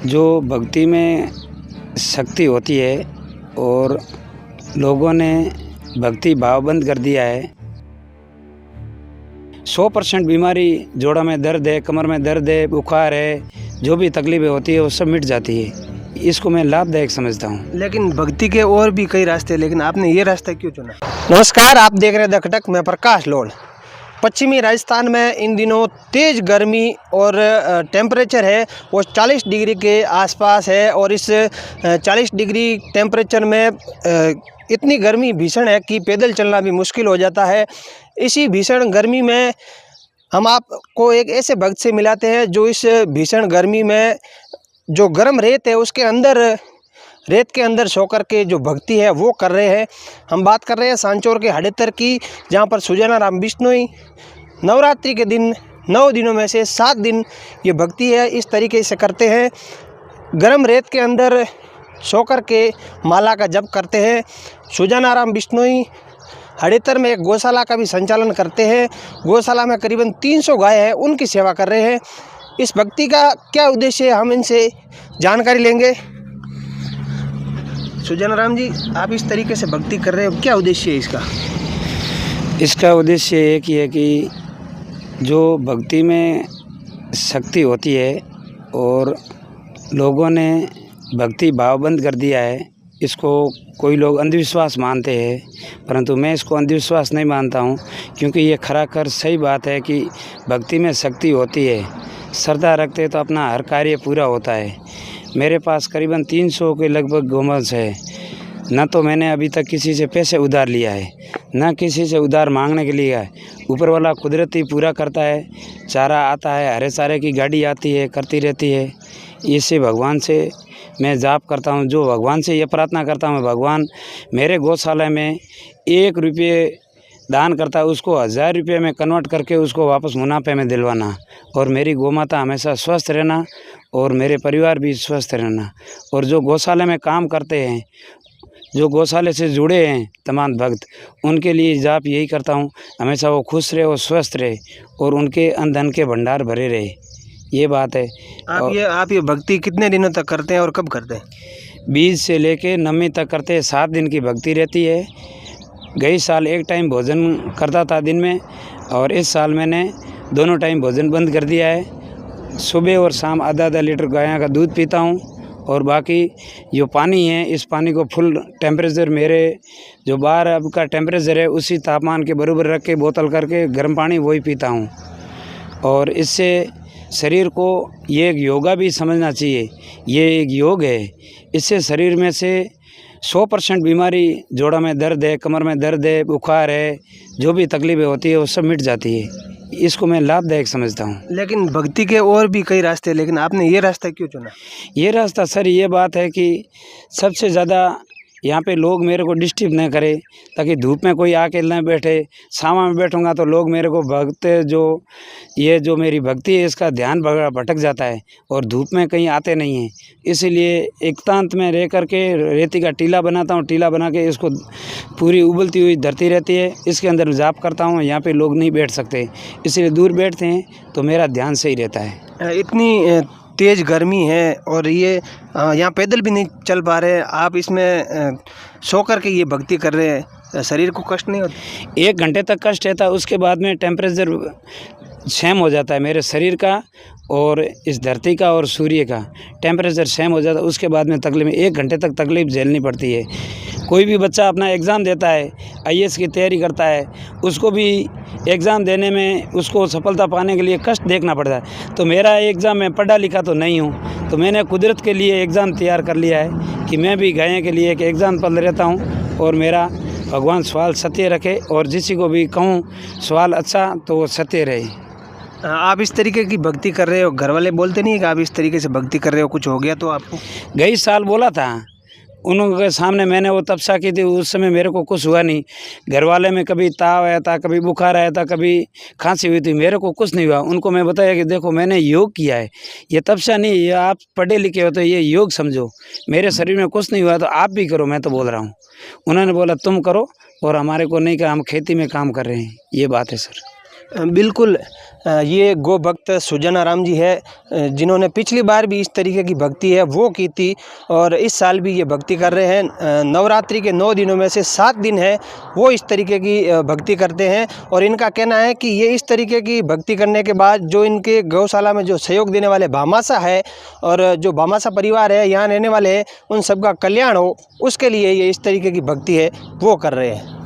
जो भक्ति में शक्ति होती है और लोगों ने भक्ति भाव बंद कर दिया है। 100% बीमारी, जोड़ा में दर्द है, कमर में दर्द है, बुखार है, जो भी तकलीफें होती है वो सब मिट जाती है। इसको मैं लाभदायक समझता हूँ। लेकिन भक्ति के और भी कई रास्ते, लेकिन आपने ये रास्ता क्यों चुना? नमस्कार, आप देख रहे हैं द खटक, मैं प्रकाश लोल। पश्चिमी राजस्थान में इन दिनों तेज़ गर्मी और टेम्परेचर है वो 40 डिग्री के आसपास है। और इस 40 डिग्री टेम्परेचर में इतनी गर्मी भीषण है कि पैदल चलना भी मुश्किल हो जाता है। इसी भीषण गर्मी में हम आपको एक ऐसे भक्त से मिलाते हैं जो इस भीषण गर्मी में जो गर्म रेत है उसके अंदर, रेत के अंदर सो कर के जो भक्ति है वो कर रहे हैं। हम बात कर रहे हैं सांचौर के हडेतर की, जहाँ पर सुजानाराम बिश्नोई नवरात्रि के दिन 9 दिनों में से 7 दिन ये भक्ति है इस तरीके से करते हैं। गर्म रेत के अंदर सो कर के माला का जप करते हैं। सुजानाराम बिश्नोई हडेतर में एक गौशाला का भी संचालन करते हैं। गौशाला में करीबन 300 गाय है, उनकी सेवा कर रहे हैं। इस भक्ति का क्या उद्देश्य है, हम इनसे जानकारी लेंगे। सुजानाराम जी, आप इस तरीके से भक्ति कर रहे हो, क्या उद्देश्य है इसका? इसका उद्देश्य एक ही है कि जो भक्ति में शक्ति होती है और लोगों ने भक्ति भाव बंद कर दिया है। इसको कोई लोग अंधविश्वास मानते हैं, परंतु मैं इसको अंधविश्वास नहीं मानता हूँ, क्योंकि ये खराखर सही बात है कि भक्ति में शक्ति होती है। श्रद्धा रखते तो अपना हर कार्य पूरा होता है। मेरे पास करीबन 300 के लगभग गोवंश है। न तो मैंने अभी तक किसी से पैसे उधार लिया है, न किसी से उधार मांगने के लिए है। ऊपर वाला कुदरती पूरा करता है। चारा आता है, हरे चारे की गाड़ी आती है, करती रहती है। इससे भगवान से मैं जाप करता हूँ, जो भगवान से ये प्रार्थना करता हूँ, भगवान मेरे गौशाला में 1 रुपये दान करता है, उसको 1000 रुपये में कन्वर्ट करके उसको वापस मुनाफे में दिलवाना, और मेरी गौमाता हमेशा स्वस्थ रहना और मेरे परिवार भी स्वस्थ रहना। और जो गौशाला में काम करते हैं, जो गौशाले से जुड़े हैं तमाम भक्त, उनके लिए जाप यही करता हूँ, हमेशा वो खुश रहे और स्वस्थ रहे और उनके अन्न धन के भंडार भरे रहे। ये बात है। आप ये भक्ति कितने दिनों तक करते हैं और कब करते हैं? 20 से लेके 9वीं तक करते हैं। 7 दिन की भक्ति रहती है। गई साल 1 टाइम भोजन करता था दिन में, और इस साल मैंने दोनों टाइम भोजन बंद कर दिया है। सुबह और शाम आधा लीटर गाय का दूध पीता हूँ, और बाकी जो पानी है, इस पानी को फुल टेम्परेचर, मेरे जो बाहर अब का टेम्परेचर है उसी तापमान के बराबर रख के बोतल करके गर्म पानी वही पीता हूँ। और इससे शरीर को ये एक योगा भी समझना चाहिए। ये एक योग है। इससे शरीर में से 100% बीमारी, जोड़ा में दर्द है, कमर में दर्द है, बुखार है, जो भी तकलीफें होती है वो सब मिट जाती है। इसको मैं लाभदायक समझता हूँ। लेकिन भक्ति के और भी कई रास्ते, लेकिन आपने ये रास्ता क्यों चुना? ये रास्ता सर, ये बात है कि सबसे ज़्यादा यहाँ पे लोग मेरे को डिस्टर्ब न करें, ताकि धूप में कोई आके न बैठे। छाँव में बैठूँगा तो लोग मेरे को भक्त, जो मेरी भक्ति है इसका ध्यान भटक जाता है, और धूप में कहीं आते नहीं हैं। इसीलिए एकांत में रह करके रेती का टीला बनाता हूँ। टीला बना के इसको पूरी उबलती हुई धरती रहती है, इसके अंदर जाप करता हूँ। यहाँ पे लोग नहीं बैठ सकते, इसलिए दूर बैठते हैं तो मेरा ध्यान सही रहता है। इतनी तेज़ गर्मी है और ये यहाँ पैदल भी नहीं चल पा रहे हैं, आप इसमें सो कर के ये भक्ति कर रहे हैं, शरीर को कष्ट नहीं होता? 1 घंटे तक कष्ट रहता है, उसके बाद में टेम्परेचर सेम हो जाता है मेरे शरीर का और इस धरती का और सूर्य का टेम्परेचर सेम हो जाता है। उसके बाद में तकलीफ, 1 घंटे तक तकलीफ झेलनी पड़ती है। कोई भी बच्चा अपना एग्ज़ाम देता है, IAS की तैयारी करता है, उसको भी एग्ज़ाम देने में उसको सफलता पाने के लिए कष्ट देखना पड़ता है। तो मेरा एग्ज़ाम, मैं पढ़ा लिखा तो नहीं हूँ, तो मैंने कुदरत के लिए एग्ज़ाम तैयार कर लिया है कि मैं भी गायों के लिए एक एग्ज़ाम्पल रहता हूँ, और मेरा भगवान सवाल सत्य रखे, और जिसी को भी कहूँ सवाल अच्छा तो वो सत्य रहे। आप इस तरीके की भक्ति कर रहे हो, घर वाले बोलते नहीं है कि आप इस तरीके से भक्ति कर रहे हो, कुछ हो गया तो आपको? गई साल बोला था, उनके सामने मैंने वो तपस्या की थी, उस समय मेरे को कुछ हुआ नहीं। घर वाले में कभी ताव आया था, कभी बुखार आया था, कभी खांसी हुई थी, मेरे को कुछ नहीं हुआ। उनको मैं बताया कि देखो मैंने योग किया है, ये तपस्या नहीं, ये आप पढ़े लिखे हो तो ये योग समझो। मेरे शरीर में कुछ नहीं हुआ तो आप भी करो, मैं तो बोल रहा हूँ। उन्होंने बोला तुम करो, और हमारे को नहीं कहा, हम खेती में काम कर रहे हैं। ये बात है सर। बिल्कुल, ये गो भक्त सुजाना राम जी है, जिन्होंने पिछली बार भी इस तरीके की भक्ति है वो की थी और इस साल भी ये भक्ति कर रहे हैं। नवरात्रि के 9 दिनों में से 7 दिन है वो इस तरीके की भक्ति करते हैं और इनका कहना है कि ये इस तरीके की भक्ति करने के बाद जो इनके गौशाला में जो सहयोग देने वाले भामाशा है और जो भामाशा परिवार है, यहाँ रहने वाले हैं, उन सबका कल्याण हो, उसके लिए ये इस तरीके की भक्ति है वो कर रहे हैं।